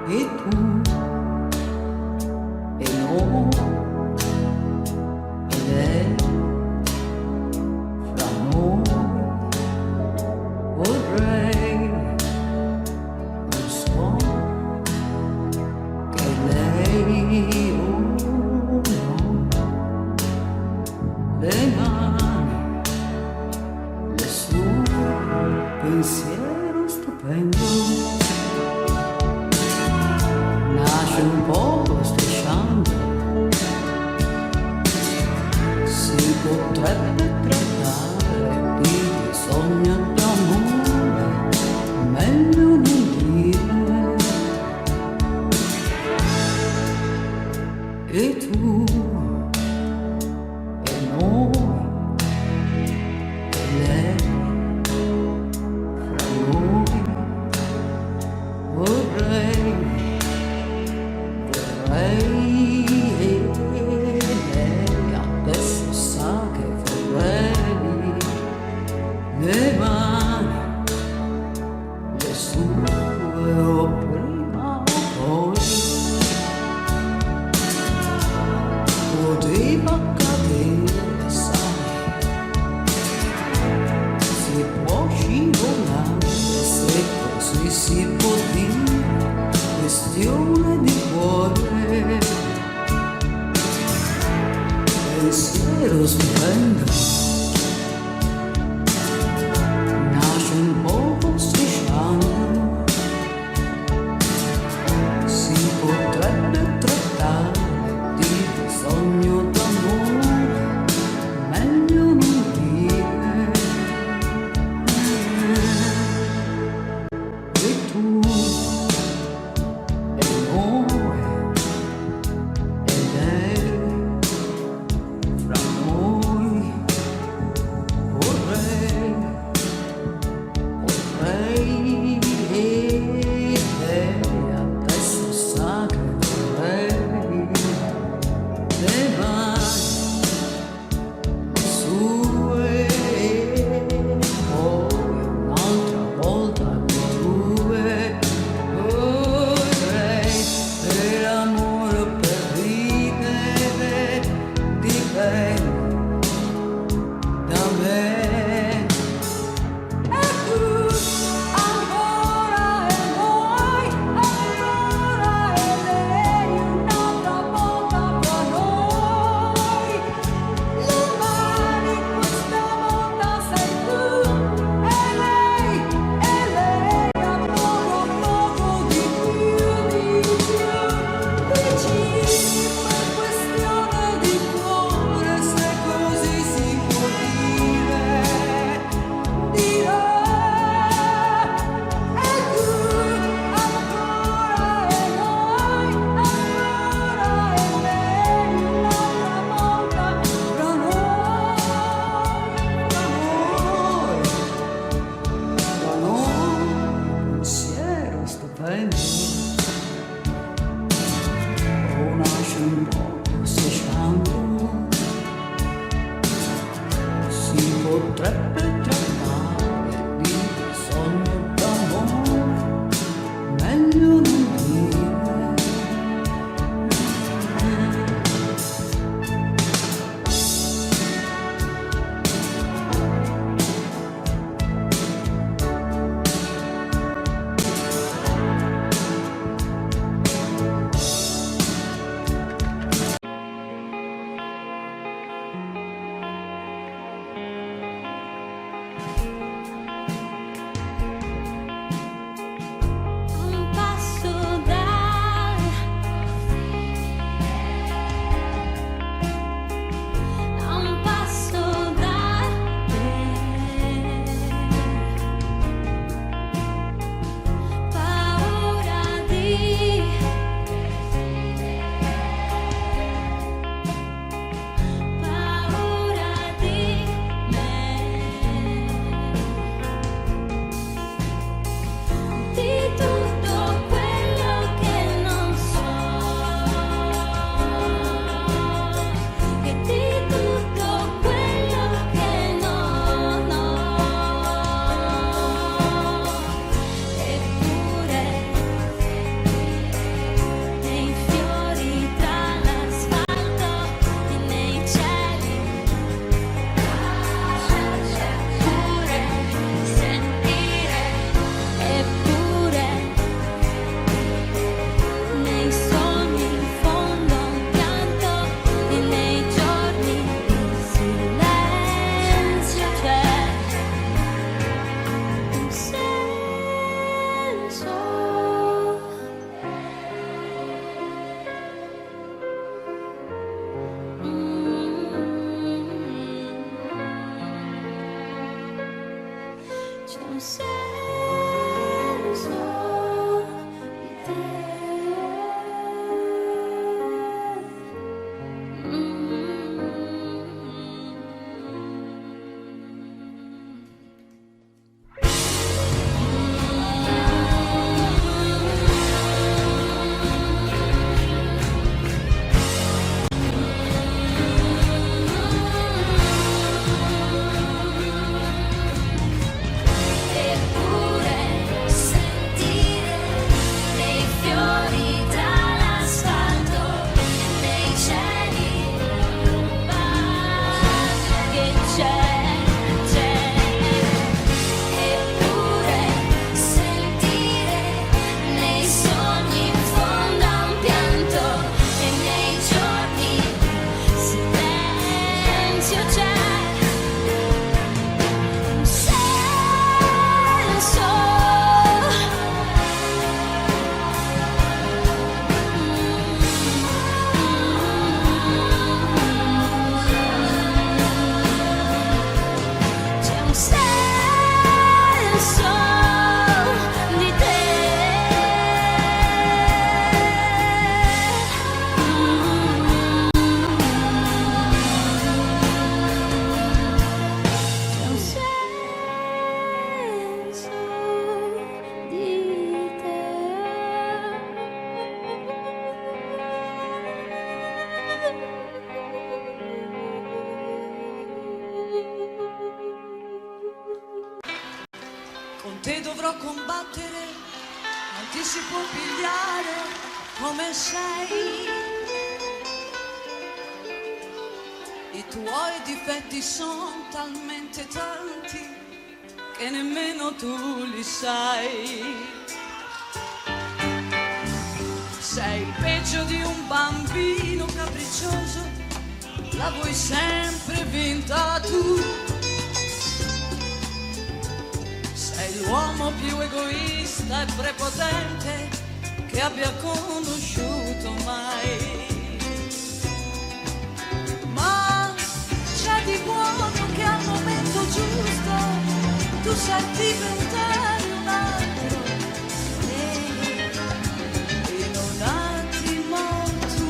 e tu e noi e lei, fra noi vorrei un suono che lei no, le mani, le sue, pensiero stupendo. Nasce un po' strisciando, si potrebbe trattare di sogno d'amore, meglio non dire. E tu e noi e lei, fra noi vorrei e lei adesso sa che vorrei le mani, le sue o prima o poi poteva accadere, sai, si può scivolare se così si può dire, questione di cuore. Pensiero stupendo, nasce un po' strisciando, si potrebbe trattare di sogno d'amore, meglio non dire. E tu e noi e lei, fra noi vorrei e lei adesso sa che vorrei le mani, le sue e poi un'altra volta le tue. dovrò combattere, non ti si può pigliare come sei. I tuoi difetti sono talmente tanti che nemmeno tu li sai. Sei il peggio di un bambino capriccioso, la vuoi sempre vinta tu. Sei l'uomo più egoista e prepotente che abbia conosciuto mai. Ma c'è di buono che al momento giusto tu sai diventare un altro. E in un attimo tu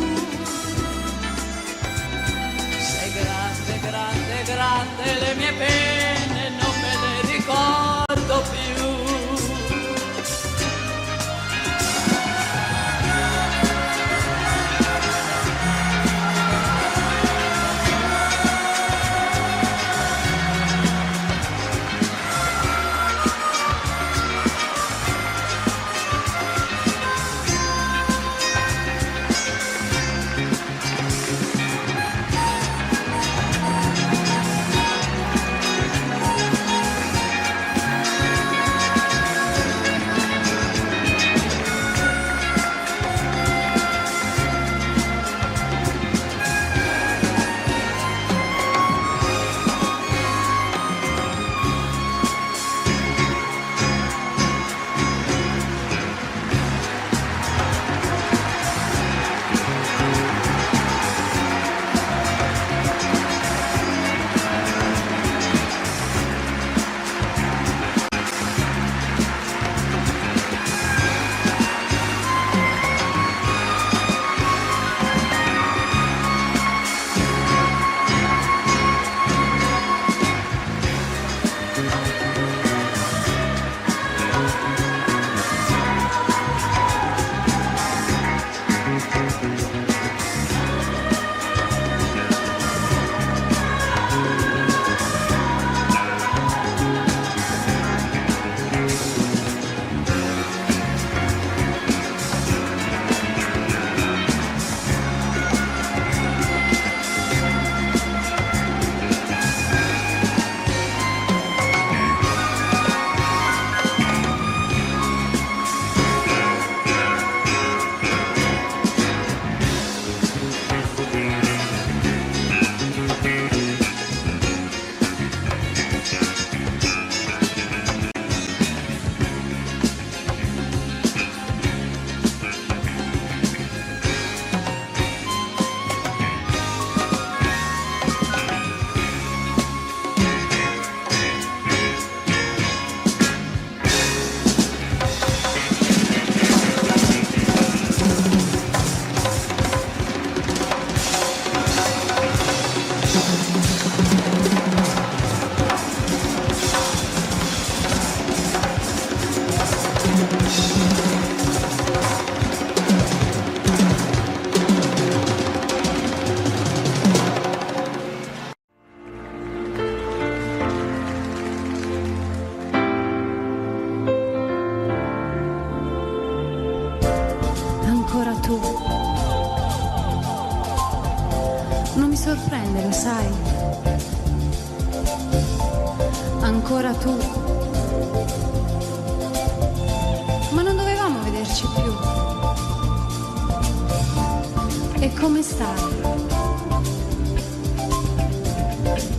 sei grande, grande, grande, le mie pene non me le ricordo più. Tu non mi sorprende, lo sai, ancora tu, ma non dovevamo vederci più. E come stai?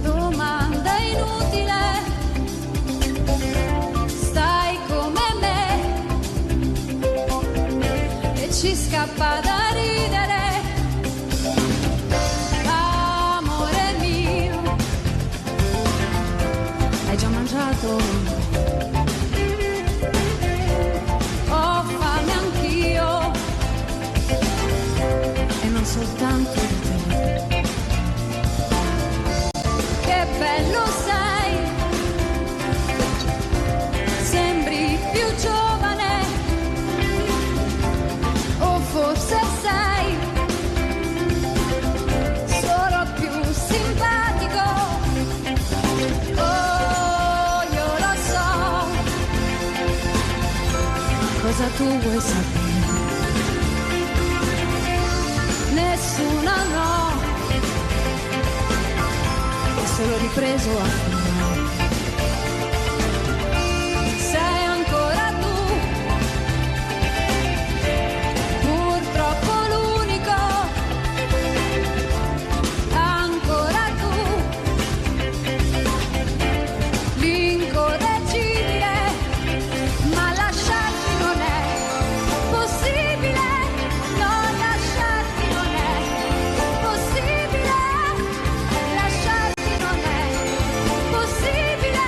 Domanda inutile, stai come me e ci scappa da ridere, amore mio. Hai già mangiato? Ho fame anch'io e non soltanto te. Che bello sei, sembri più giovane, o forse sei solo più simpatico. Oh, io lo cosa tu vuoi sapere. Nessuna no, è solo ripreso a fumare. Sei ancora tu, purtroppo l'unico, ancora tu, l'incorreggibile, ma lasciarti non è possibile, non lasciarti non è possibile, lasciarti non è possibile,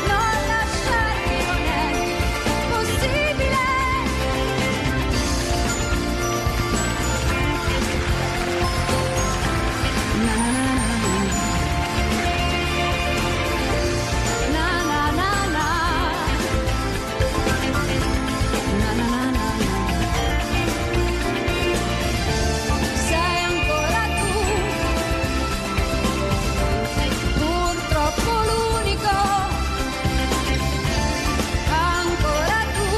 non lasciarti non è possibile. Na na na na na. Na na na na na. Sei ancora tu, purtroppo l'unico, ancora tu,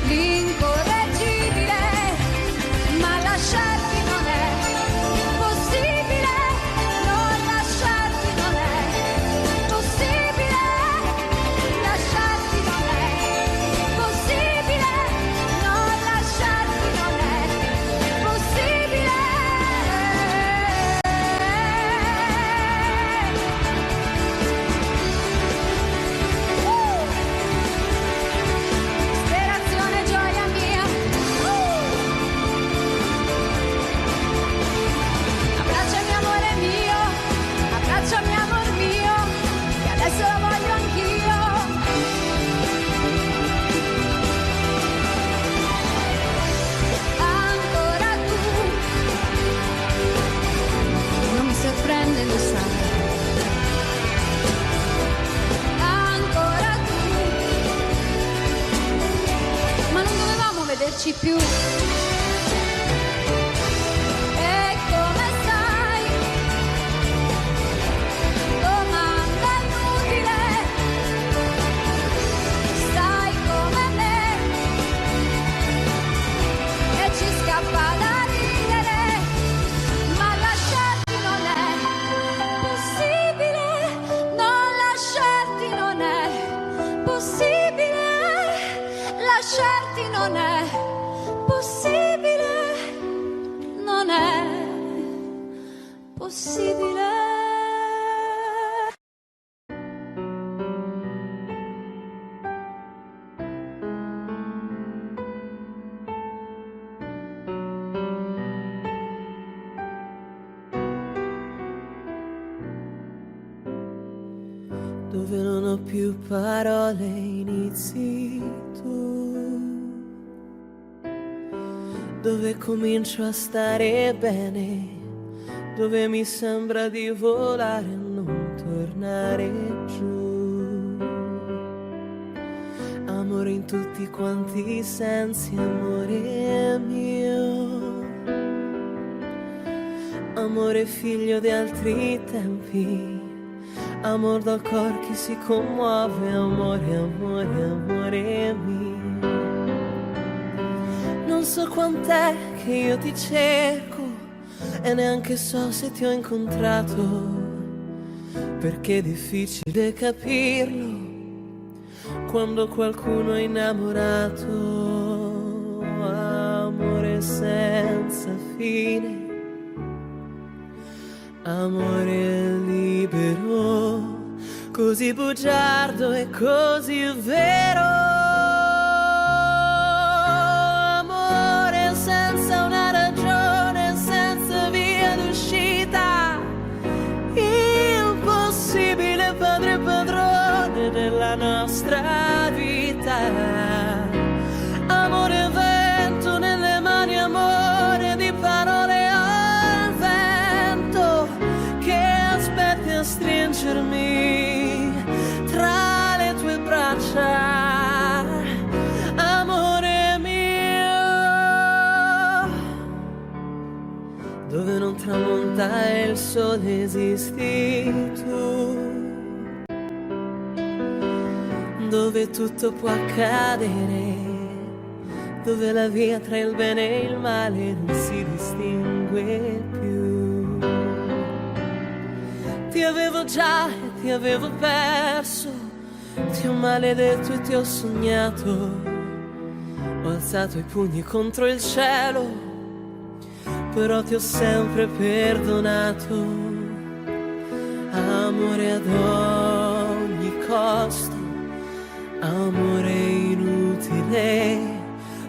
l'incorreggibile, ma lasciarti non è possibile, non lasciarti non è possibile, lasciarti non è possibile, non lasciarti non è possibile. Sperazione, gioia mia. Abbracciami amore mio, abbracciami amor mio, che adesso la voglio anch'io. Ancora tu, non mi sorprende, lo sai. Ancora tu, ma non dovevamo vederci più. E come stai? Domanda inutile. Stai come me e ci scappa da ridere, ma lasciarti non è possibile, non lasciarti non è possibile, lasciarti non è possibile, non è possibile. Dove non ho più parole, inizi tu. Dove comincio a stare bene, dove mi sembra di volare e non tornare giù. Amore in tutti quanti i sensi, amore mio. Amore figlio di altri tempi, amor dal cor che si commuove, amore, amore, amore mio. Non so quant'è che io ti cerco e neanche so se ti ho incontrato, perché è difficile capirlo quando qualcuno è innamorato. Amore senza fine, amore libero, così bugiardo e così vero. Amore senza una ragione, senza via d'uscita, impossibile padre e padrone della nostra vita. Amore vento nelle mani, amore di parole al vento, che aspetti a stringermi tra le tue braccia, amore mio. Dove non tramonta il sole esisti tu, dove tutto può accadere, dove la via tra il bene e il male non si distingue più. Ti avevo già e ti avevo perso, ti ho maledetto e ti ho sognato, ho alzato i pugni contro il cielo, però ti ho sempre perdonato. Amore ad ogni costo, amore inutile,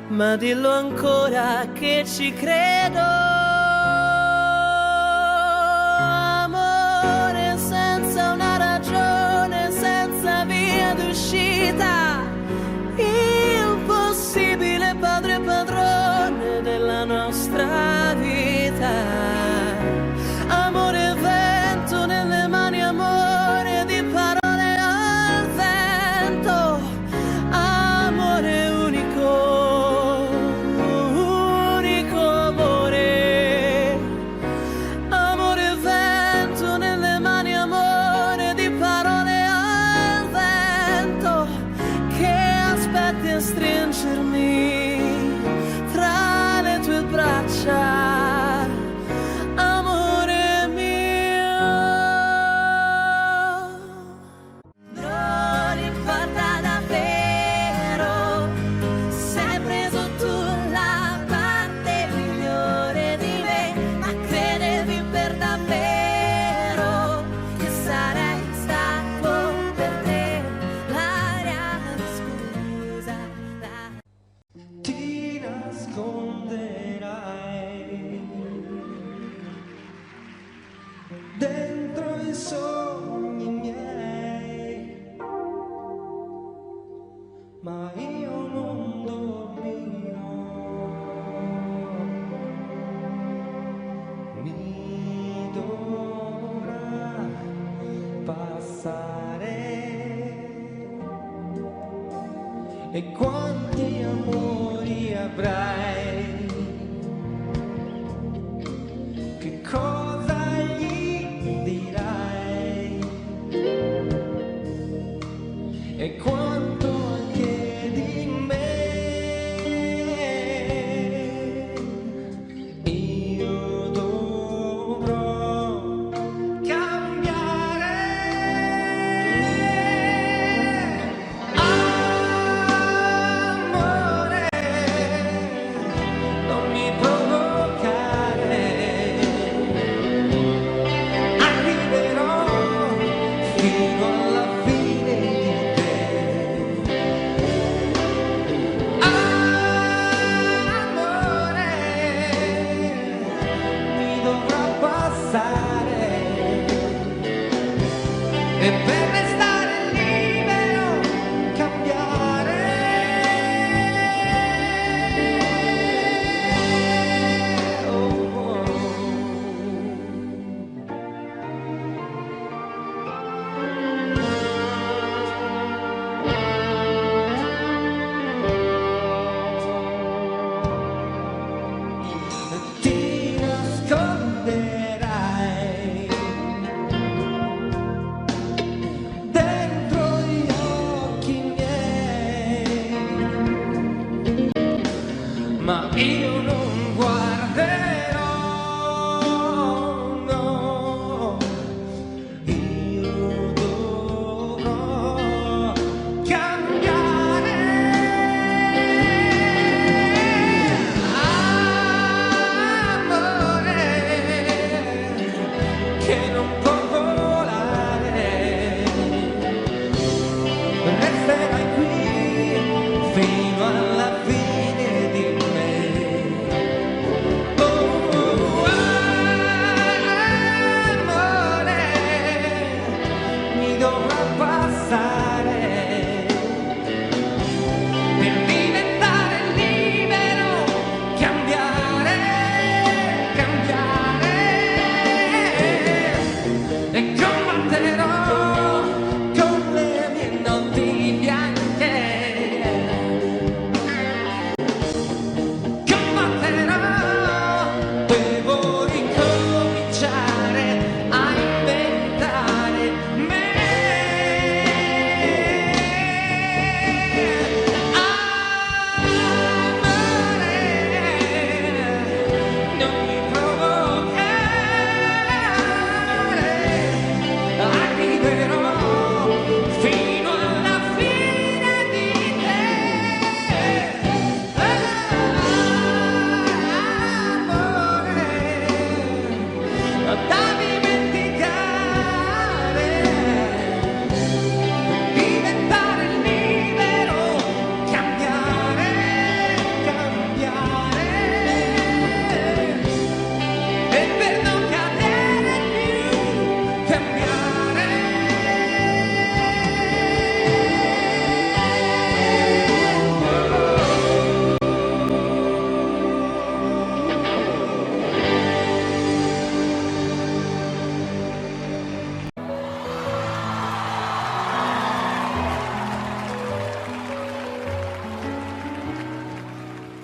ma dillo ancora che ci credo. Amore senza una ragione, senza via d'uscita, il possibile padre e padrone della nostra vita. Amore vento nelle mani, amore di parole al vento, amore unico, unico amore. Amore vento nelle mani, amore di parole al vento, che aspetti a stringermi tra le tue braccia. Dentro i sogni miei, ma io non dormirò. Mi dovrà passare. E quanti amori avrai? Che cosa gli dirai? E quanto anche di me io dovrò cambiare. Amore, non mi provocare.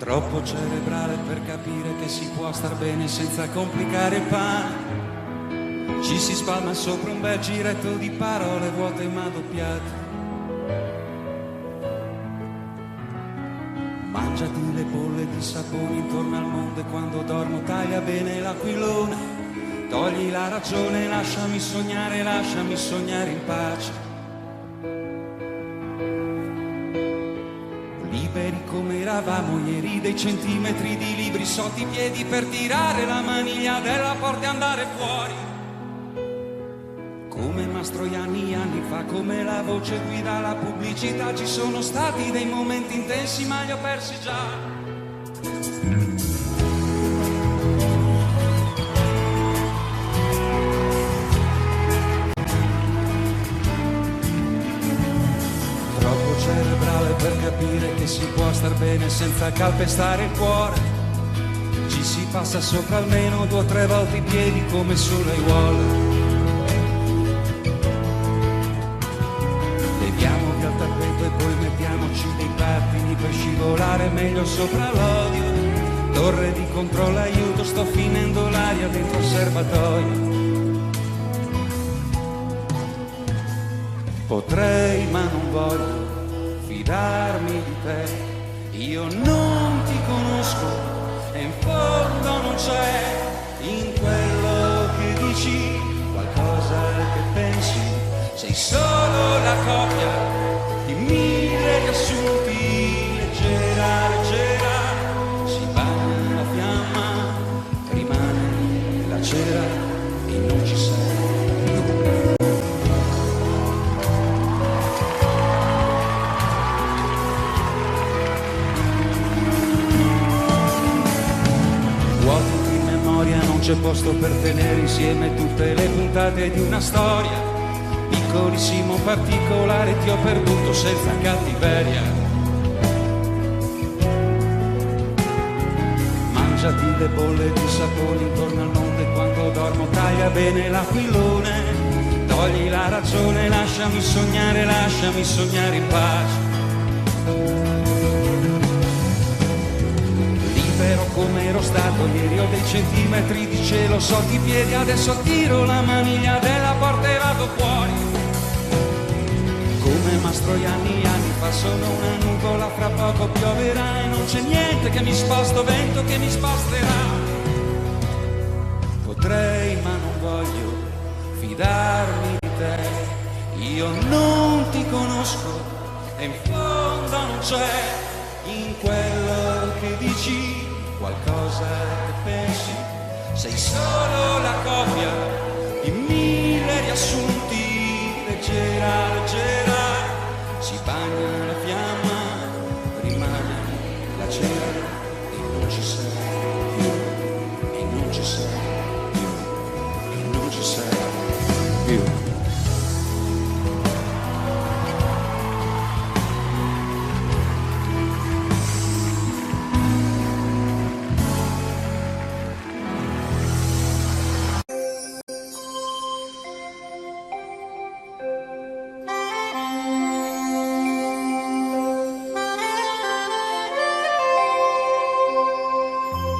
Troppo cerebrale per capire che si può star bene senza complicare il pane. Ci si spalma sopra un bel giretto di parole vuote ma doppiate. Mangiati le bolle di sapone intorno al mondo e quando dormo taglia bene l'aquilone. Togli la ragione, lasciami sognare in pace. Liberi come eravamo ieri, dei centimetri di libri sotto i piedi per tirare la maniglia della porta e andare fuori. Come Mastroianni anni fa, come la voce guida la pubblicità, ci sono stati dei momenti intensi ma li ho persi già. Cerebrale per capire che si può star bene senza calpestare il cuore. Ci si passa sopra almeno 2 o 3 volte i piedi come sulle aiuole. Leviamo via il tappeto e poi mettiamoci dei pattini per scivolare meglio sopra l'odio. Torre di controllo, aiuto, sto finendo l'aria dentro il serbatoio. Potrei ma non voglio fidarmi di te, io non ti conosco e in fondo non c'è in quello che dici qualcosa che pensi, sei solo la copia di 1000 riassunti, leggera, leggera, si bagna la fiamma, rimane la cera e non ci sei. Non c'è posto per tenere insieme tutte le puntate di una storia. Piccolissimo particolare ti ho perduto senza cattiveria. Mangiati le bolle di sapone intorno al mondo e quando dormo taglia bene l'aquilone. Togli la ragione, lasciami sognare in pace. Libero come ero stato ieri, ho dei centimetri di cielo sotto i piedi, adesso tiro la maniglia della porta e vado fuori. Come Mastroianni anni fa, sono una nuvola, fra poco pioverà e non c'è niente che mi sposto, vento che mi sposterà. Potrei ma non voglio fidarmi di te, io non ti conosco e in fondo non c'è in quello che dici qualcosa che pensi, sei solo la copia di 1000 riassunti, leggera, leggera, si bagna la fiamma, rimane la cera e non ci sei più, e non ci sei più, e non ci sei più.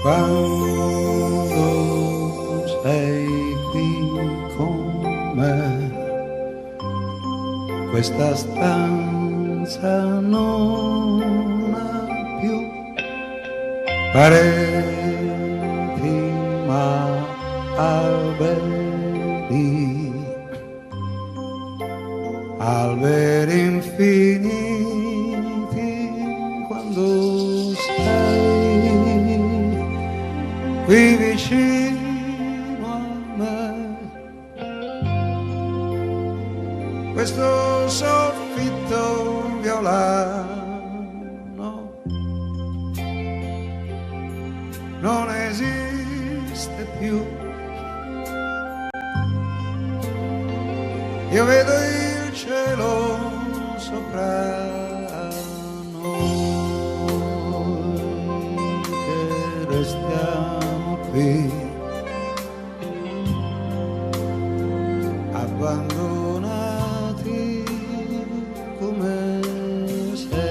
Quando sei qui con me, questa stanza non ha più pareti ma alberi, alberi infiniti quando sei qui vicino a me. Questo soffitto violano non esiste più. Io vedo il cielo sopra noi che restiamo qui abbandonati come se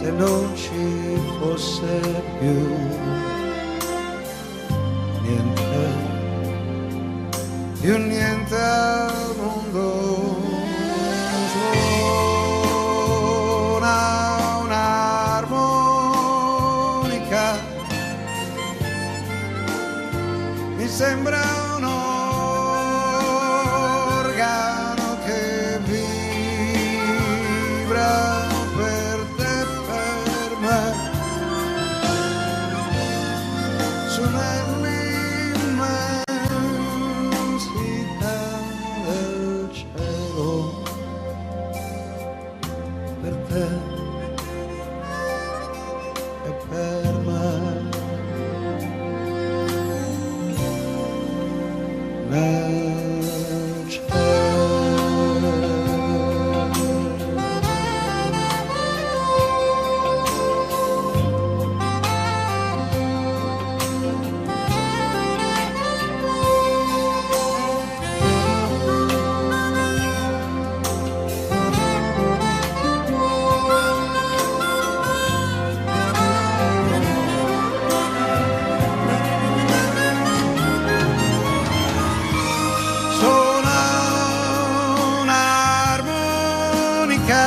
se non ci fosse più niente, più niente al mondo. Suona un'armonica, mi sembra un organo che vibra per te e per me, su nell'immensità del cielo, per te e per me. Nel cielo. Suona un'armonica,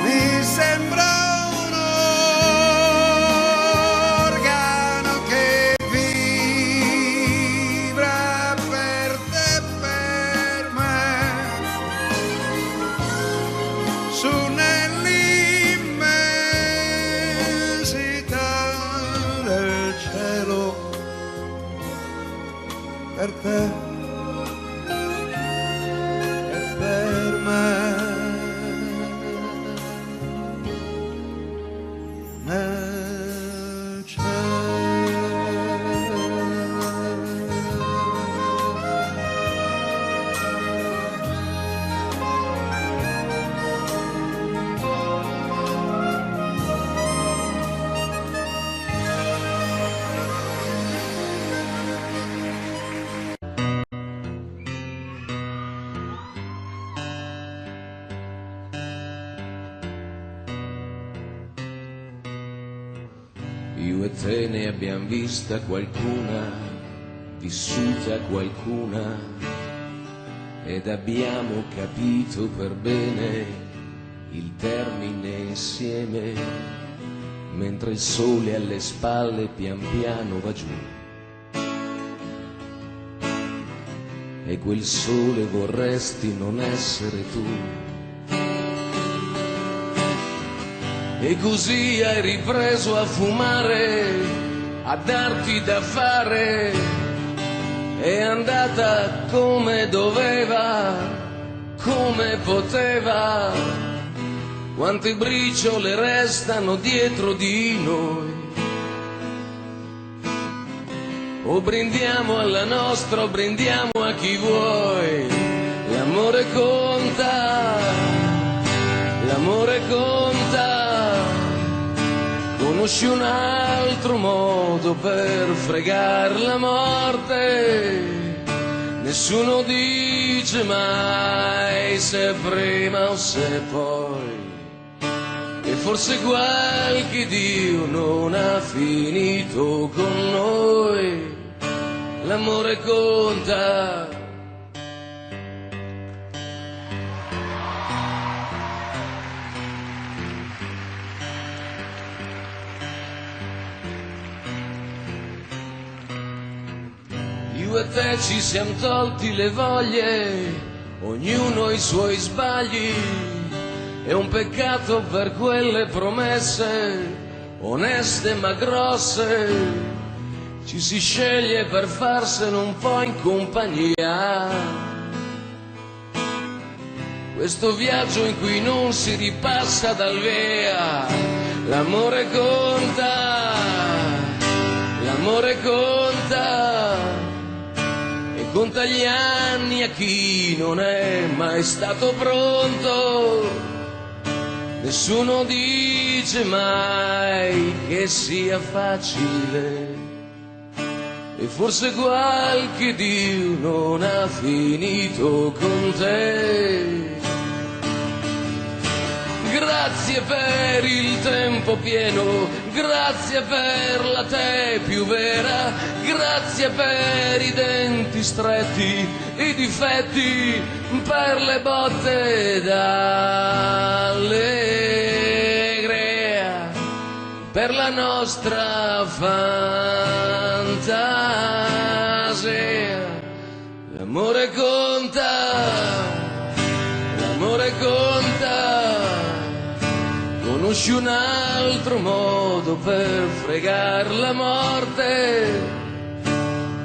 mi sembra un organo che vibra per te e per me, su nell'immensità del cielo, per te e per me. Nel cielo. Io e te ne abbiamo vista qualcuna, vissuta qualcuna, ed abbiamo capito per bene il termine insieme, mentre il sole alle spalle pian piano va giù. E quel sole vorresti non essere tu. E così hai ripreso a fumare, a darti da fare, è andata come doveva, come poteva. Quante briciole restano dietro di noi. O brindiamo alla nostra o brindiamo a chi vuoi. L'amore conta, l'amore conta. Conosci un altro modo per fregar la morte? Nessuno dice mai se prima o se poi. E forse qualche Dio non ha finito con noi. L'amore conta. Io e te ci siamo tolti le voglie, ognuno i suoi sbagli. È un peccato per quelle promesse, oneste ma grosse. Ci si sceglie per farsene un po' in compagnia. Questo viaggio in cui non si ripassa dal via. L'amore conta, l'amore conta. E conta gli anni a chi non è mai stato pronto. Nessuno dice mai che sia facile. E forse qualche Dio non ha finito con te. Grazie per il tempo pieno, grazie per la te più vera, grazie per i denti stretti, i difetti, per le botte d'allegria, per la nostra fantasia. L'amore conta, l'amore conta, conosci un altro modo per fregar la morte?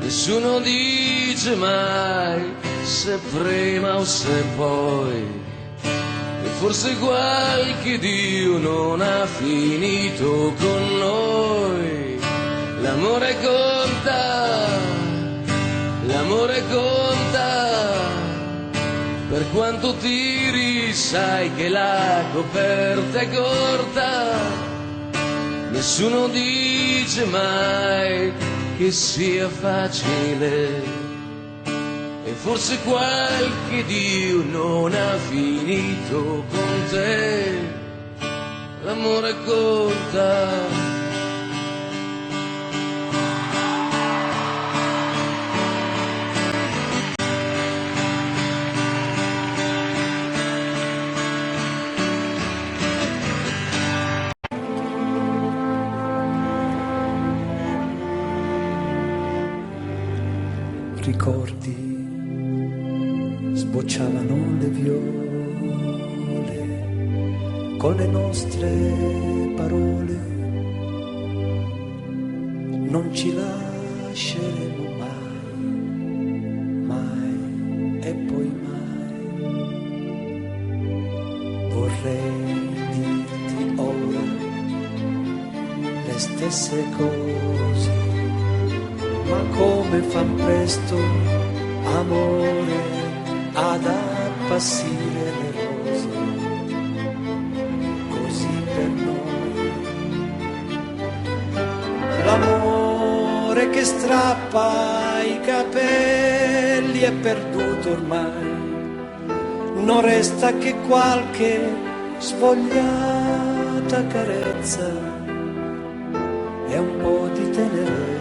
Nessuno dice mai se prima o se poi, e forse qualche Dio non ha finito con noi. L'amore conta, l'amore conta, per quanto tiri sai che la coperta è corta. Nessuno dice mai che sia facile, e forse qualche Dio non ha finito con te. L'amore conta. Ricordi, sbocciavano le viole con le nostre parole. Non ci lasceremo mai, mai e poi mai. Vorrei dirti ora le stesse cose, ma come fan presto, amore, ad appassire le rose, così per noi. L'amore che strappa i capelli è perduto ormai, non resta che qualche svogliata carezza e un po' di tenerezza.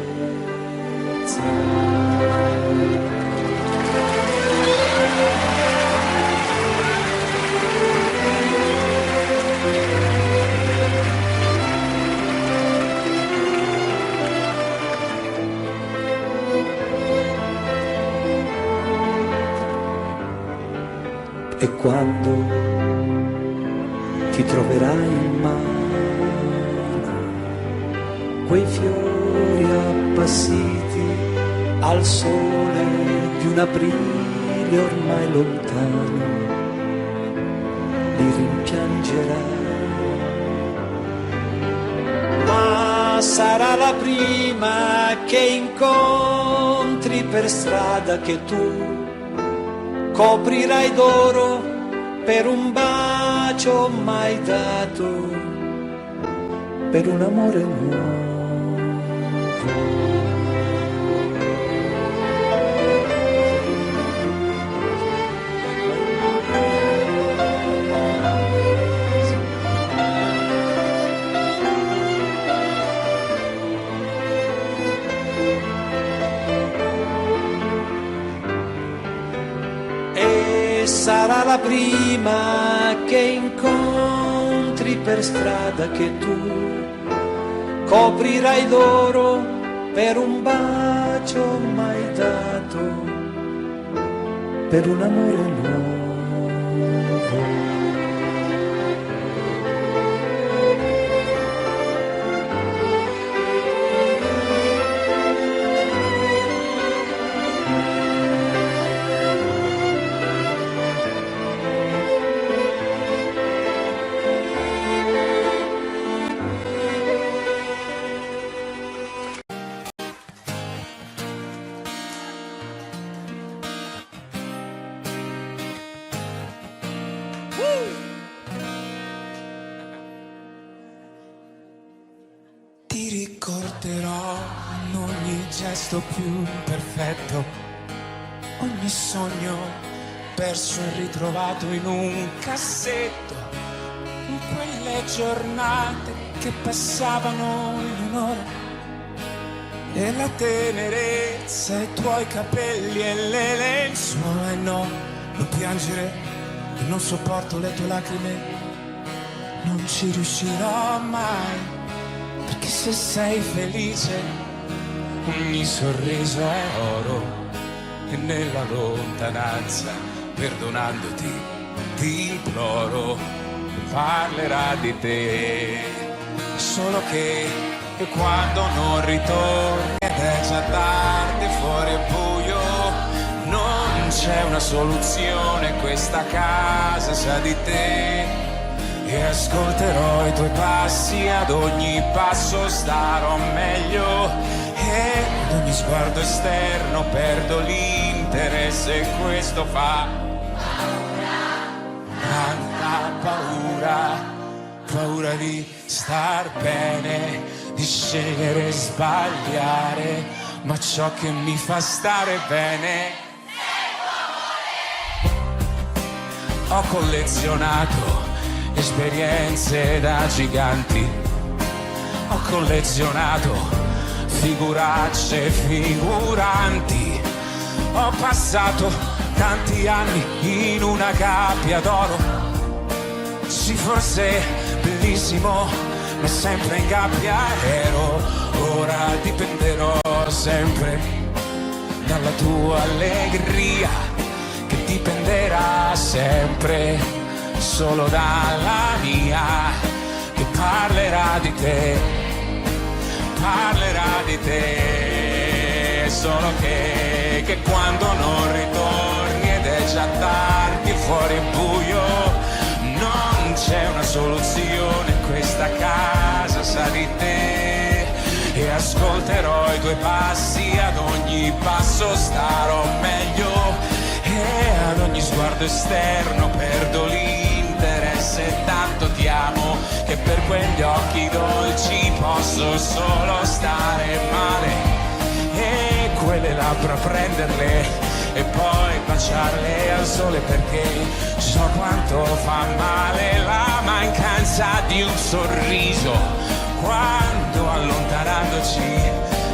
E quando ti troverai in mano quei fiori appassiti al sole di un aprile ormai lontano, li rimpiangerai, ma sarà la prima che incontri per strada che tu coprirai d'oro per un bacio mai dato, per un amore nuovo. Sarà la prima che incontri per strada che tu coprirai d'oro per un bacio mai dato, per un amore nuovo. Ti ricorderò in ogni gesto più perfetto, ogni sogno perso e ritrovato in un cassetto, un quelle giornate che passavano in un'ora, e la tenerezza, i tuoi capelli e le lenzuola. E no, non piangere, non sopporto le tue lacrime, non ci riuscirò mai, perché se sei felice ogni sorriso è oro, e nella lontananza, perdonandoti, ti imploro, parlerà di te. Solo che quando non ritorni ed è già tardi, fuori è buio, non c'è una soluzione, questa casa sa di te. E ascolterò i tuoi passi, ad ogni passo starò meglio, e ad ogni sguardo esterno perdo l'interesse, e questo fa tanta paura, paura di star bene, di scegliere e sbagliare, ma ciò che mi fa stare bene. Ho collezionato esperienze da giganti, ho collezionato figuracce figuranti, ho passato tanti anni in una gabbia d'oro. Sì, forse bellissimo, ma sempre in gabbia ero. Ora dipenderò sempre dalla tua allegria, che dipenderà sempre solo dalla mia, che parlerà di te, parlerà di te. Solo che quando non ritorni ed è già tardi e fuori è buio, non c'è una soluzione, questa casa sa di te. E ascolterò i tuoi passi, ad ogni passo starò meglio, e ad ogni sguardo esterno perdo l'interesse. Tanto ti amo che per quegli occhi dolci posso solo stare male, e quelle labbra prenderle e poi baciarle al sole, perché so quanto fa male la mancanza di un sorriso, quando allontanandoci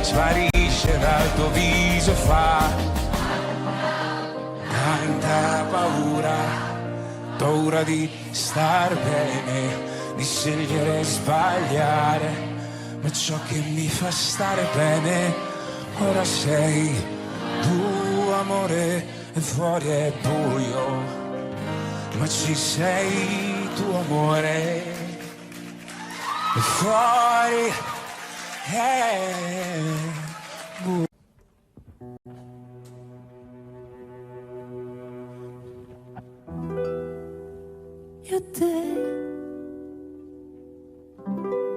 sparisce dal tuo viso. Fa tanta paura, paura di star bene, di scegliere e sbagliare, ma ciò che mi fa stare bene ora sei tu, amore, e fuori è buio, ma ci sei tu, amore, e fuori è buio. Io e te,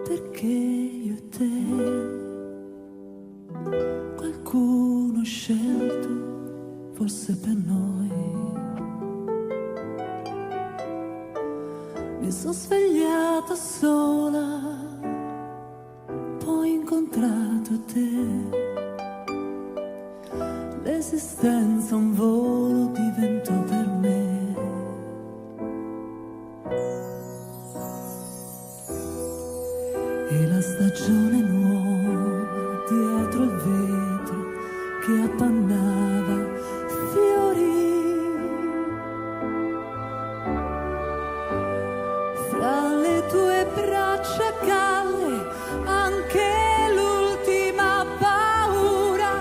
perché io e te, qualcuno ha scelto, forse per noi. Mi sono svegliata sola, poi ho incontrato te. L'esistenza un volo diventò per me. E la stagione nuova dietro il vetro che appannava fiori. Fra le tue braccia calle anche l'ultima paura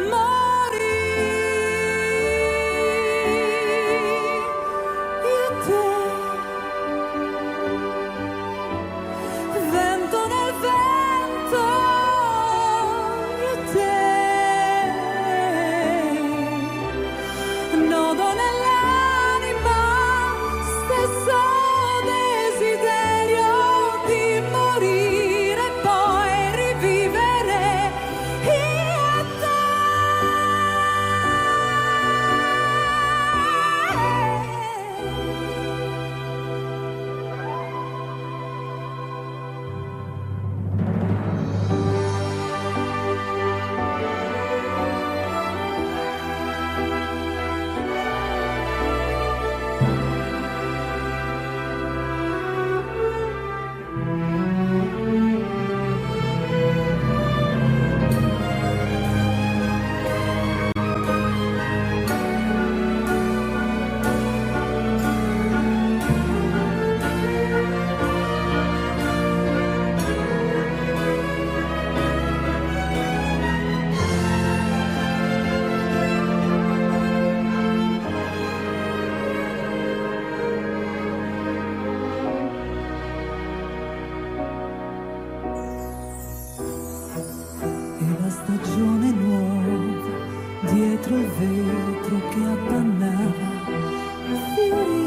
morì. Io e te, vento nel vento, io e te, nodo nell'anima, stesso desiderio di morire. stagione nuova, dietro il vetro che appannava fiori.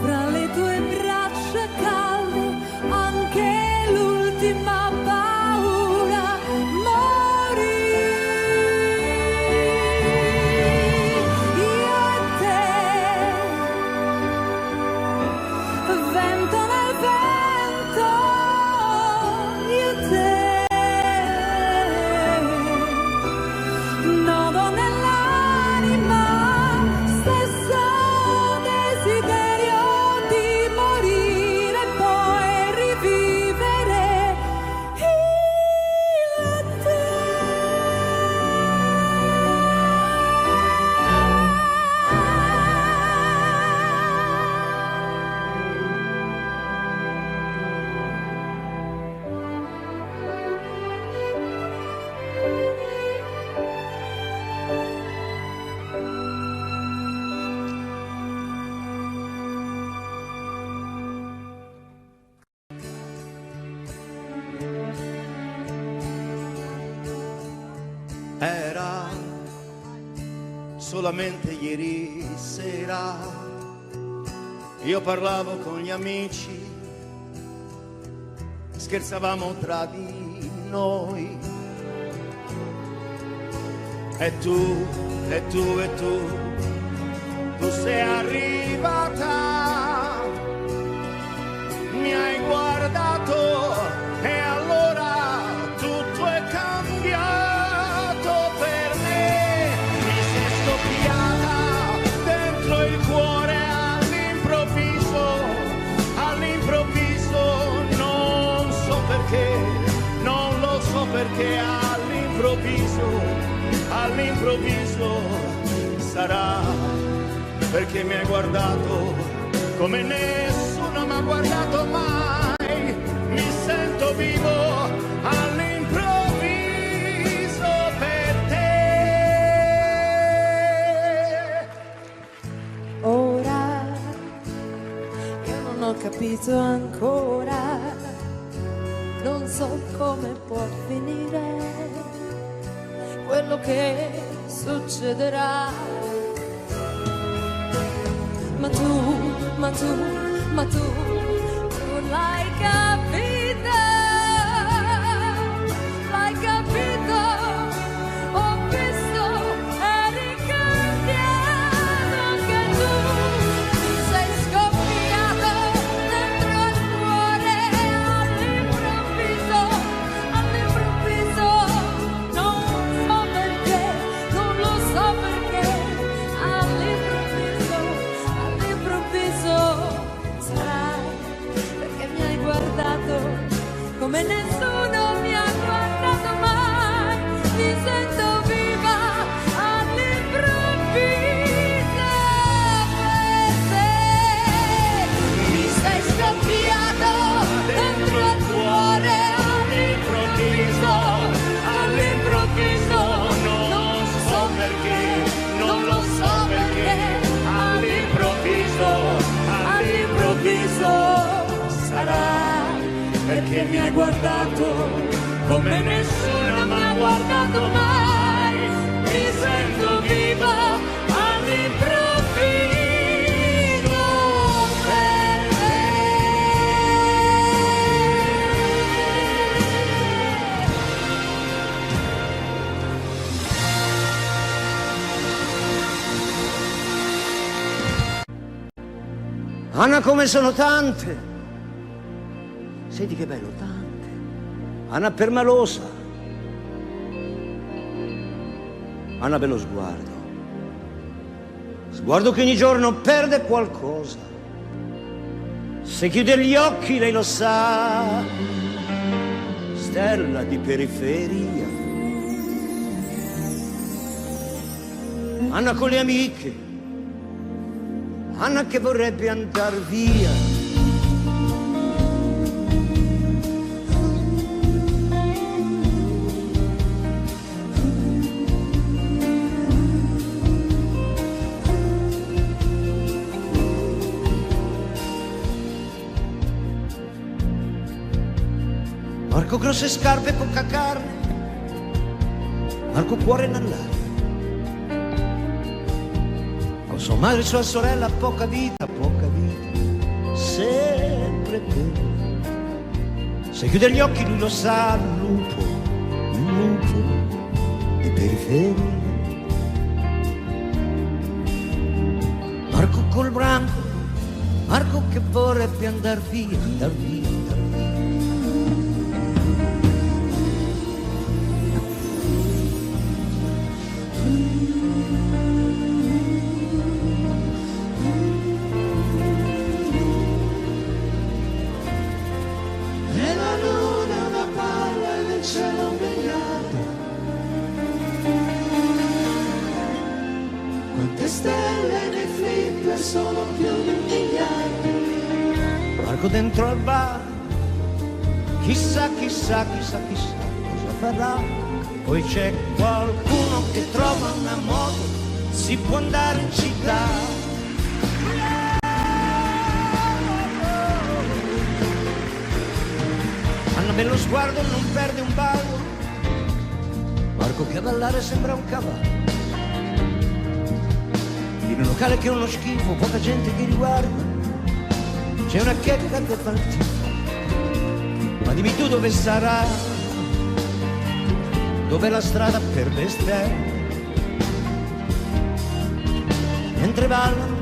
Fra le tue braccia calde anche l'ultima paura morì. Io e te, vento nel vento, io e te, nodo nell'anima, stesso desiderio di morire e poi rivivere. Io e te. Era solamente ieri sera, io parlavo con gli amici, scherzavamo tra di noi. E tu, e tu, e tu sei arrivata, mi hai guardato e allora tutto è cambiato per me. Mi sei scoppiata dentro il cuore all'improvviso, non so perché, non lo so perché all'improvviso sarà perché mi hai guardato come nessuno mi ha guardato mai. Mi sento vivo all'improvviso per te. Ora io non ho capito ancora, non so come può finire quello che succederà. Ma tu l'hai capito, ho visto, eri cambiato anche tu, ti sei scoppiato dentro il cuore all'improvviso, non so perché, non lo so perché, all'improvviso sarà perché mi hai guardato come nessuno mi ha guardato mai. Mi sento viva all'improvviso per te. Mi sei scoppiato dentro il cuore all'improvviso, non so perché, non lo so perché, all'improvviso sarà perché mi hai guardato come nessuno mi ha guardato mai. Mi sento viva all'improvviso per te. Anna, come sono tante, senti che bello, tante. Anna permalosa, Anna bello sguardo che ogni giorno perde qualcosa. Se chiude gli occhi lei lo sa, stella di periferia. Anna con le amiche, Anna che vorrebbe andar via. Marco grosse scarpe e poca carne, Marco cuore nell'aria. Con sua madre e sua sorella poca vita, sempre bella. Se chiude gli occhi lui lo sa, un lupo di periferia. Marco col branco, Marco che vorrebbe andar via, andar via. Marco dentro al bar, chissà cosa farà. Poi c'è qualcuno che trova una moto, si può andare in città. Hanno bello sguardo, non perde un ballo. Marco che a ballare sembra un cavallo. In un locale che è uno schifo, poca gente che riguarda. C'è una checca che fa il tifo. Ma dimmi tu dove sarà, dove la strada per le stelle. Mentre ballano,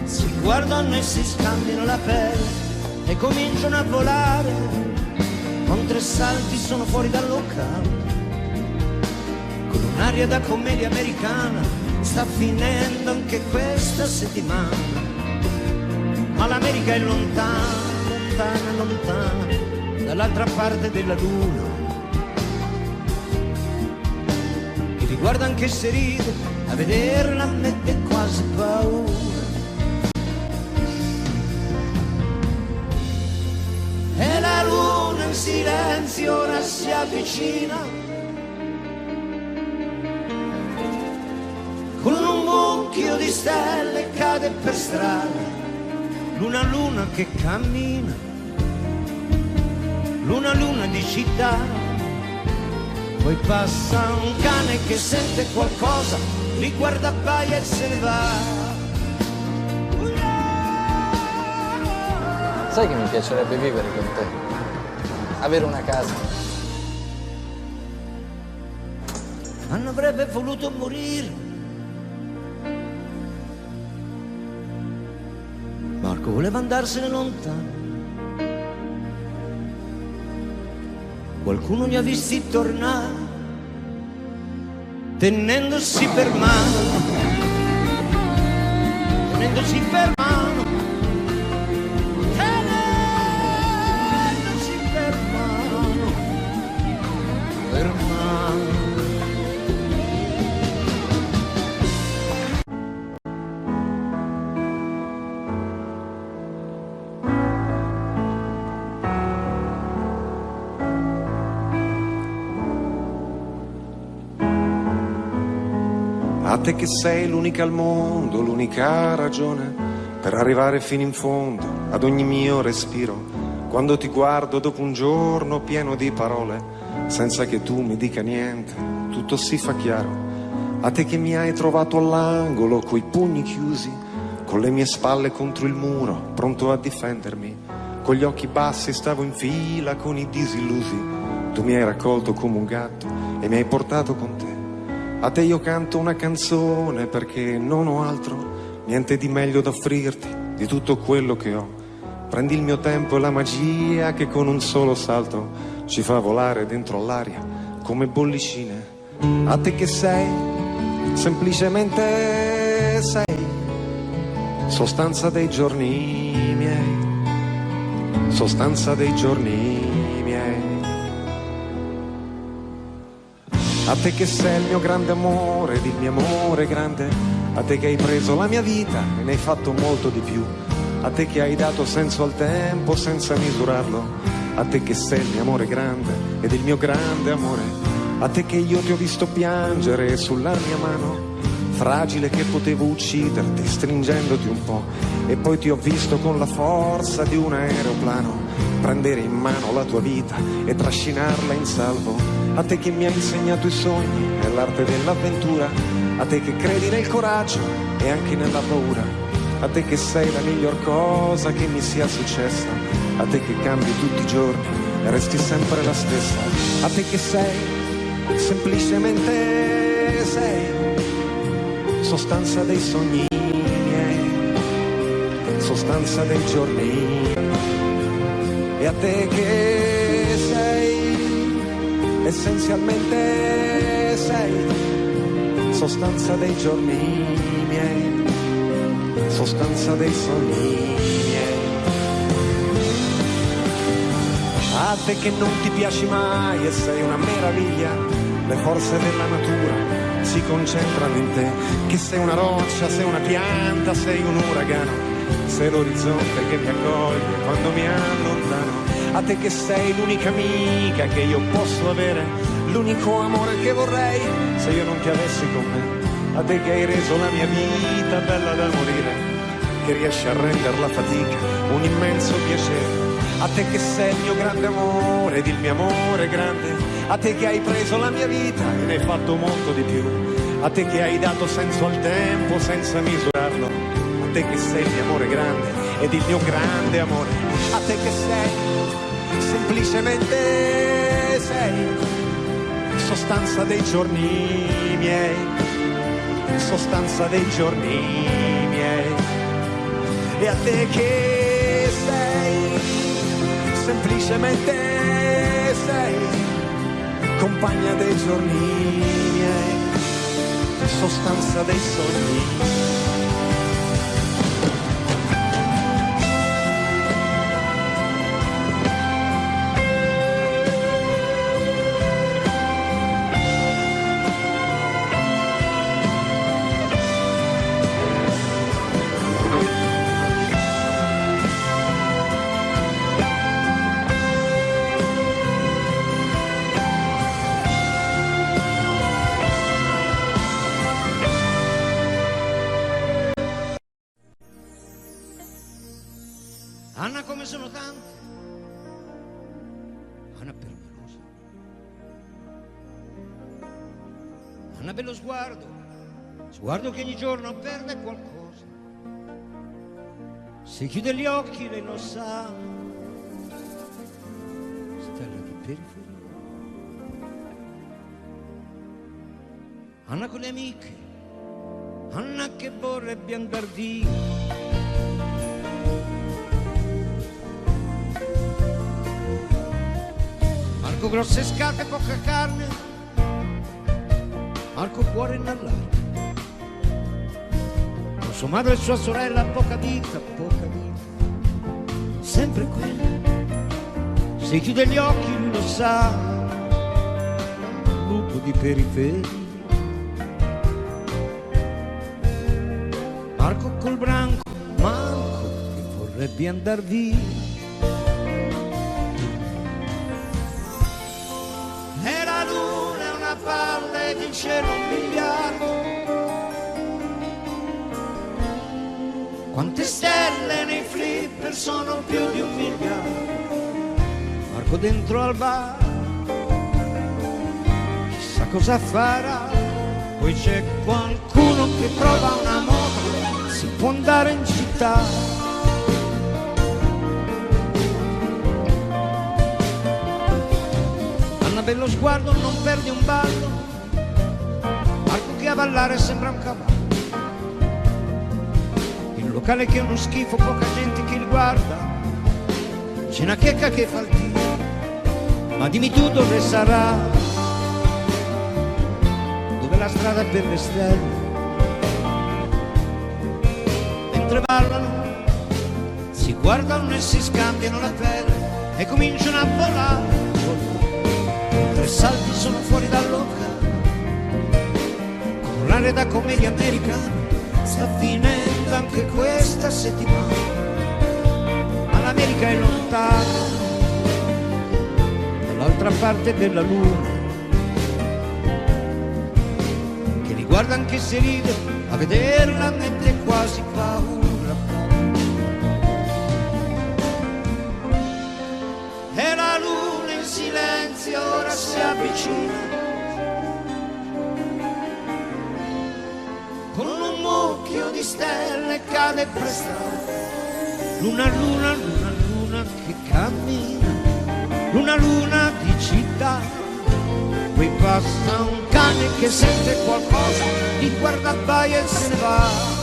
si guardano e si scambiano la pelle e cominciano a volare. Con 3 salti sono fuori dal locale, con un'aria da commedia americana. Sta finendo anche questa settimana, ma l'America è lontana, lontana, dall'altra parte della luna. Chi ti guarda anche se ride, a vederla mette quasi paura. E la luna in silenzio ora si avvicina, con un mucchio di stelle cade per strada. Luna che cammina, luna di città. Poi passa un cane che sente qualcosa, li guarda, abbaia e se ne va. Sai che mi piacerebbe vivere con te? Avere una casa. Non avrebbe voluto morire. Marco voleva andarsene lontano. Qualcuno li ha visti tornare, tenendosi per mano, tenendosi per mano, tenendosi per mano, per mano. A te che sei l'unica al mondo, l'unica ragione per arrivare fino in fondo ad ogni mio respiro. Quando ti guardo dopo un giorno pieno di parole, senza che tu mi dica niente, tutto si fa chiaro. A te che mi hai trovato all'angolo coi pugni chiusi, con le mie spalle contro il muro, pronto a difendermi. Con gli occhi bassi stavo in fila con i disillusi. Tu mi hai raccolto come un gatto e mi hai portato con te. A te io canto una canzone perché non ho altro, niente di meglio da offrirti di tutto quello che ho. Prendi il mio tempo e la magia che con un solo salto ci fa volare dentro l'aria come bollicine. A te che sei, semplicemente sei, sostanza dei giorni miei, sostanza dei giorni miei. A te che sei il mio grande amore ed il mio amore grande, a te che hai preso la mia vita e ne hai fatto molto di più, a te che hai dato senso al tempo senza misurarlo, a te che sei il mio amore grande ed il mio grande amore, a te che io ti ho visto piangere sulla mia mano, fragile che potevo ucciderti stringendoti un po', e poi ti ho visto con la forza di un aeroplano. prendere in mano la tua vita e trascinarla in salvo. A te che mi hai insegnato i sogni e l'arte dell'avventura, a te che credi nel coraggio e anche nella paura, a te che sei la miglior cosa che mi sia successa, a te che cambi tutti i giorni e resti sempre la stessa, a te che sei, semplicemente sei, sostanza dei sogni miei, sostanza dei giorni miei. E a te che sei, essenzialmente sei, sostanza dei giorni miei, sostanza dei sogni miei. A te che non ti piaci mai e sei una meraviglia, le forze della natura si concentrano in te, che sei una roccia, sei una pianta, sei un uragano, sei l'orizzonte che mi accoglie quando mi allontano. A te che sei l'unica amica che io posso avere, l'unico amore che vorrei se io non ti avessi con me. A te che hai reso la mia vita bella da morire, che riesci a rendere la fatica un immenso piacere. A te che sei il mio grande amore ed il mio amore grande, a te che hai preso la mia vita e ne hai fatto molto di più, a te che hai dato senso al tempo senza misurarlo, a te che sei il mio amore grande ed il mio grande amore, a te che sei, semplicemente sei, sostanza dei giorni miei, sostanza dei giorni miei. E a te che sei, semplicemente sei, compagna dei giorni miei, sostanza dei sogni. Anna come sono tante, Anna permalosa, Anna bello sguardo, sguardo che ogni giorno perde qualcosa, se chiude gli occhi lei lo sa, stella di periferia. Anna con le amiche, Anna che vorrebbe andar via, Marco grosse scate, poca carne, Marco cuore innallato, con sua madre e sua sorella, poca vita, sempre quella, se chiude gli occhi lui lo sa, lupo di periferia. Marco col branco, Marco che vorrebbe andar via, palle di cielo un miliardo, quante stelle nei flipper sono più di 1 miliardo. Marco dentro al bar, chissà cosa farà, poi c'è qualcuno che trova una moto, si può andare in città. Bello sguardo, non perdi un ballo, Marco che a ballare sembra un cavallo, il locale che è uno schifo, poca gente che li guarda, c'è una checca che fa il tiro, ma dimmi tu dove sarà, dove la strada è per le stelle, mentre ballano, si guardano e si scambiano la pelle e cominciano a volare. 3 salti sono fuori dal locale, con l'aria da commedia americana, sta finendo anche questa settimana, ma l'America è lontana, dall'altra parte della luna, che li guarda anche se ride, a vederla mette quasi paura. Venezia ora si avvicina con un mucchio di stelle cade prestata. Luna, luna, luna, luna che cammina, luna, luna di città. Qui passa un cane che sente qualcosa, li guarda, abbaia e se ne va.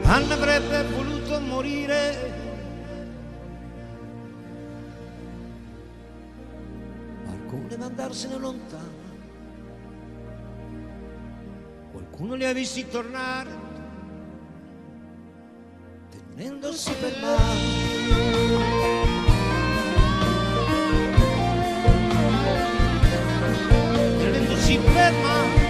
Anna avrebbe voluto morire, qualcuno deve andarsene lontano, qualcuno li ha visti tornare tenendosi per mano. Tenendosi per mano.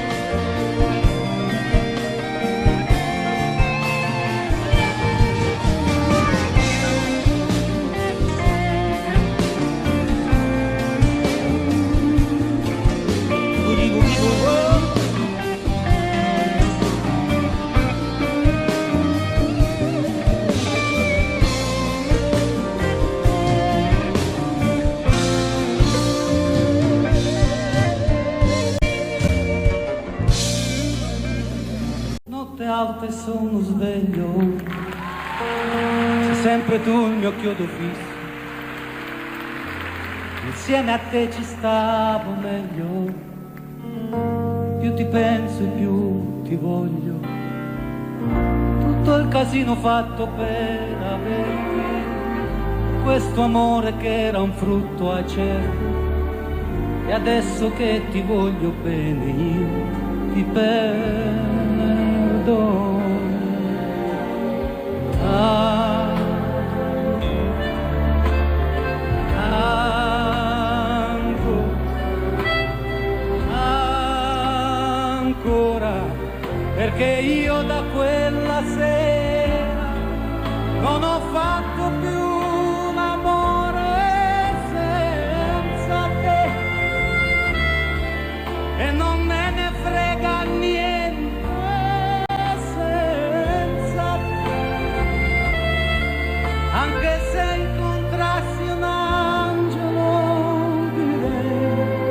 Notte alta e sono sveglio, sei sempre tu il mio chiodo fisso, insieme a te ci stavo meglio, più ti penso e più ti voglio, tutto il casino fatto per averti, questo amore che era un frutto acerbo, e adesso che ti voglio bene io ti perdo. Ancora, perché io da quella sera non ho fatto più un amore senza te e non me ne frega niente. Anche se incontrassi un angelo direi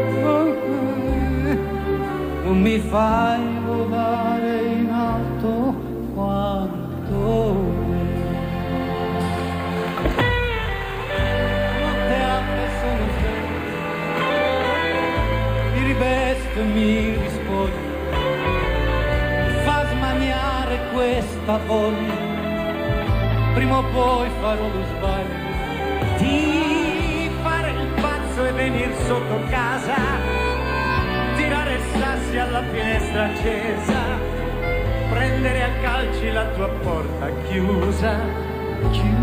non mi fai volare in alto quanto me. Notte alta sono sveglio, mi rivesto e mi rispoglio, mi fa smaniare questa voglia. Prima o poi farò lo sbaglio di fare il pazzo e venir sotto casa, tirare sassi alla finestra accesa, prendere a calci la tua porta chiusa, chiusa.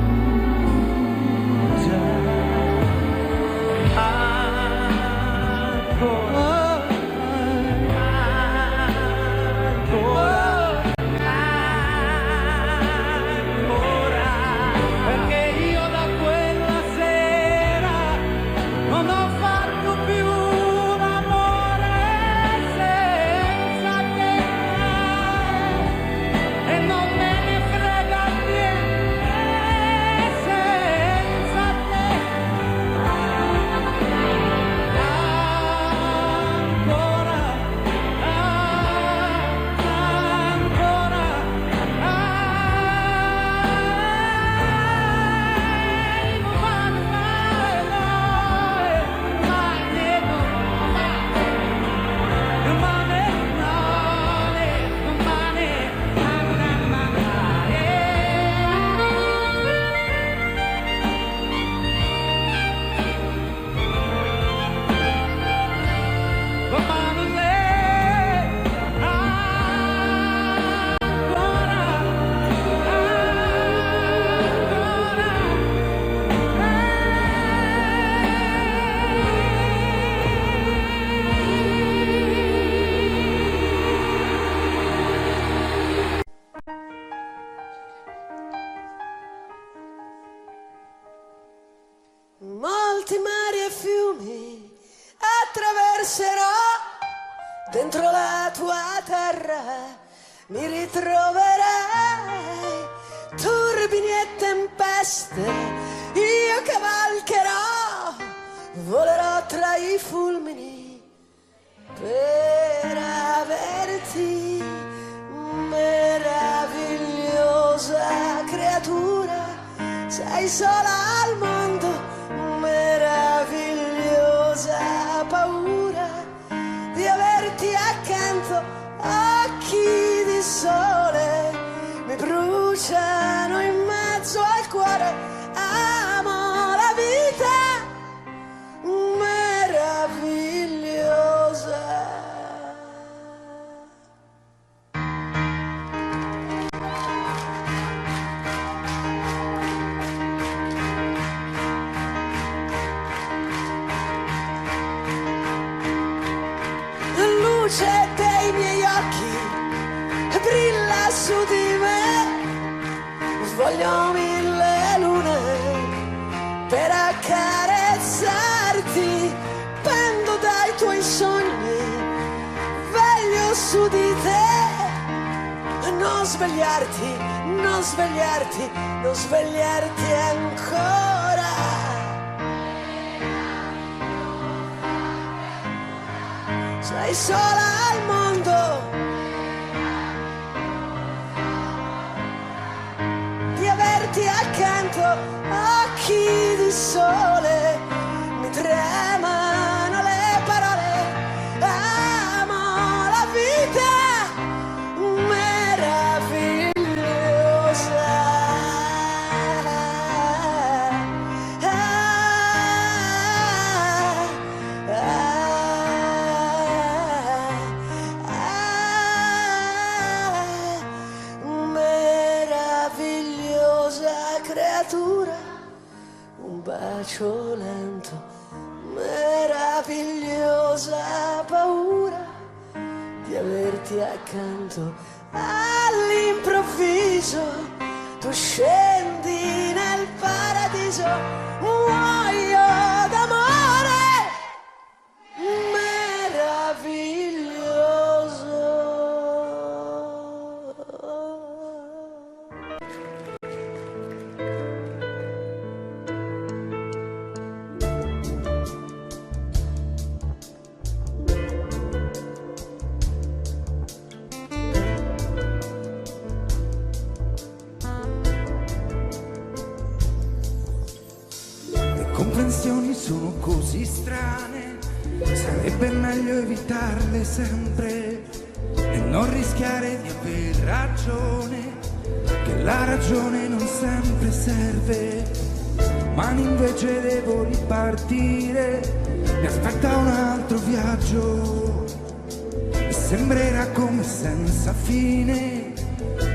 Ancora, ancora. Molti mari e fiumi attraverserò, dentro la tua terra mi ritroverai, turbini e tempeste, io cavalcherò, volerò tra i fulmini per averti, meravigliosa creatura, sei sola al mondo, meravigliosa paura di averti accanto, occhi di sole mi bruciano in mezzo al cuore, amo la vita meravigliosa. La luce dei miei occhi brilla su di me, voglio 1000 lune per accarezzarti, pendo dai tuoi sogni, veglio su di te, non svegliarti, non svegliarti, non svegliarti ancora. Sei sola al mondo, di averti accanto, occhi di sole, mi tremano le parole, amo la vita meravigliosa. Meravigliosa creatura, un bacio lento, meravigliosa paura di averti accanto, all'improvviso tu scendi nel paradiso, muoio d'amore meraviglioso. Comprensioni sono così strane, sarebbe meglio evitarle sempre e non rischiare di aver ragione, che la ragione non sempre serve. Ma invece devo ripartire, mi aspetta un altro viaggio e sembrerà come senza fine,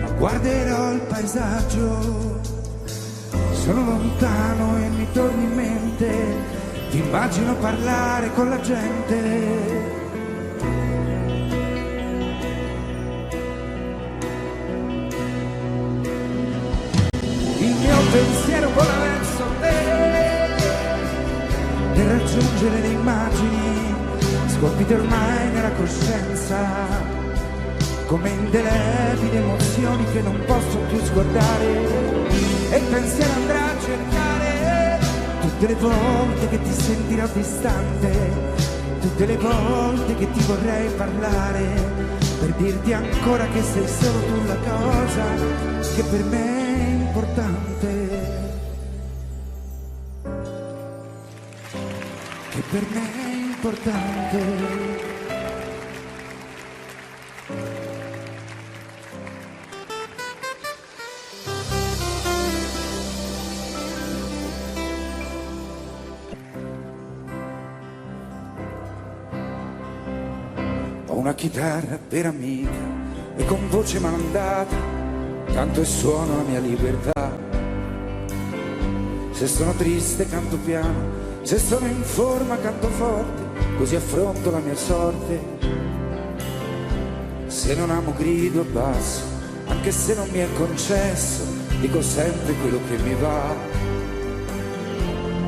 ma guarderò il paesaggio. Sono lontano e mi torni in mente, ti immagino parlare con la gente. Il mio pensiero vola verso te, per raggiungere le immagini scolpite ormai nella coscienza, come indelebili emozioni che non posso più scordare. E il pensiero andrà a cercare tutte le volte che ti sentirò distante, tutte le volte che ti vorrei parlare, per dirti ancora che sei solo tu la cosa che per me è importante, che per me è importante. Ho una chitarra per amica e con voce malandata canto e suono la mia libertà. Se sono triste canto piano, se sono in forma canto forte, così affronto la mia sorte. Se non amo grido basso, anche se non mi è concesso, dico sempre quello che mi va.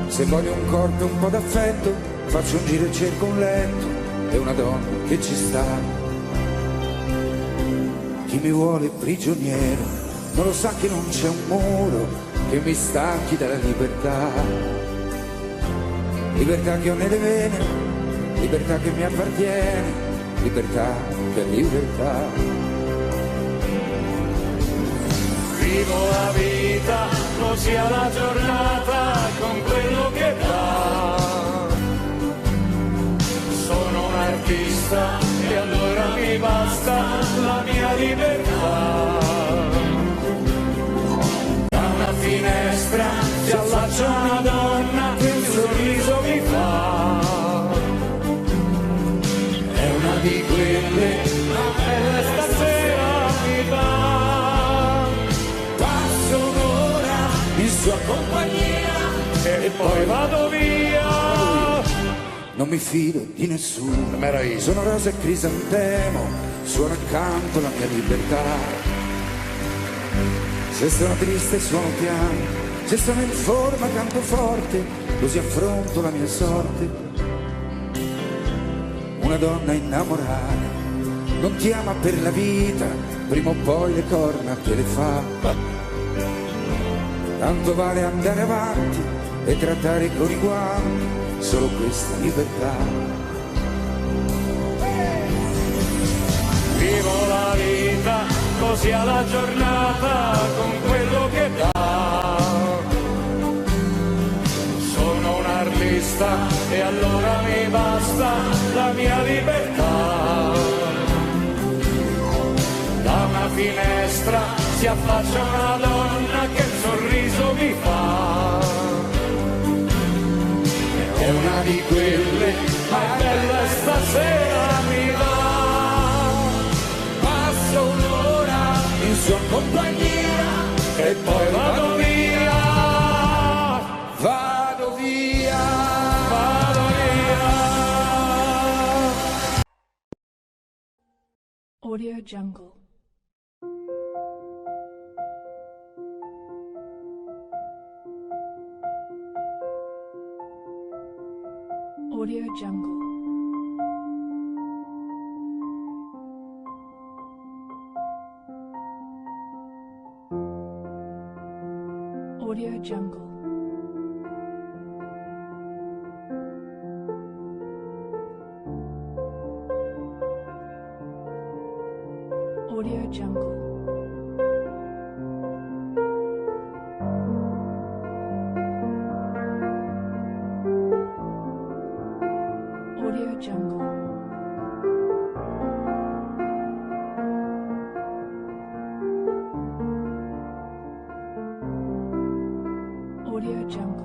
Se voglio un corpo e un po' d'affetto, faccio un giro e cerco un letto e una donna che ci sta. Chi mi vuole prigioniero non lo sa che non c'è un muro che mi stacchi dalla libertà. Libertà che ho nelle vene, libertà che mi appartiene, libertà che è libertà. Vivo la vita così alla giornata con quello che dà. Sono un artista e allora mi basta la mia libertà. Da una finestra si allaccia una donna che un sorriso mi fa. È una di quelle, ma bella stasera mi va. Passo un'ora in sua compagnia e poi vado via. Non mi fido di nessuno, sono rosa e crisantemo, suono accanto la mia libertà. Se sono triste suono piano, se sono in forma canto forte, così affronto la mia sorte. Una donna innamorata non ti ama per la vita, prima o poi le corna te le fa. Tanto vale andare avanti e trattare con i guanti solo questa libertà. Vivo la vita così alla giornata con quello che dà. Sono un artista e allora mi basta la mia libertà. Da una finestra si affaccia una donna che il sorriso mi fa. È una di quelle, ma è bella e stasera mi va. Passo un'ora in sua compagnia e poi vado via. Vado via, vado via. Audio Jungle. Audio Jungle. Audio Jungle. Audio Jungle. Audio Jungle. Audio Jungle. Audio Jungle.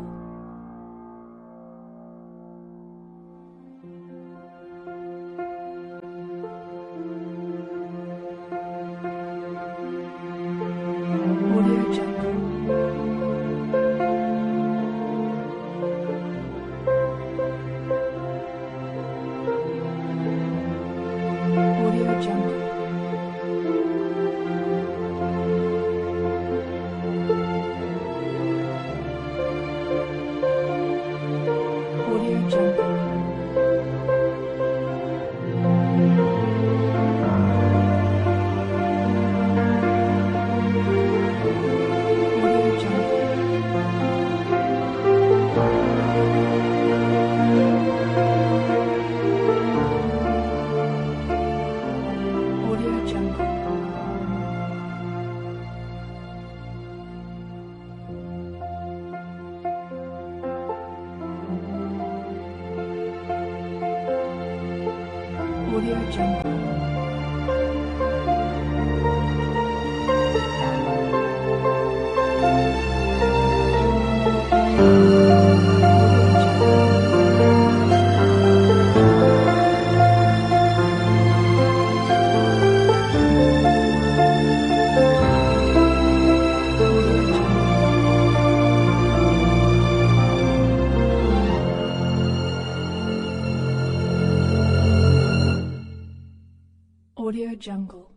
Audio Jungle. Audio Jungle. Audio Jungle. Audio Jungle. Audio Jungle.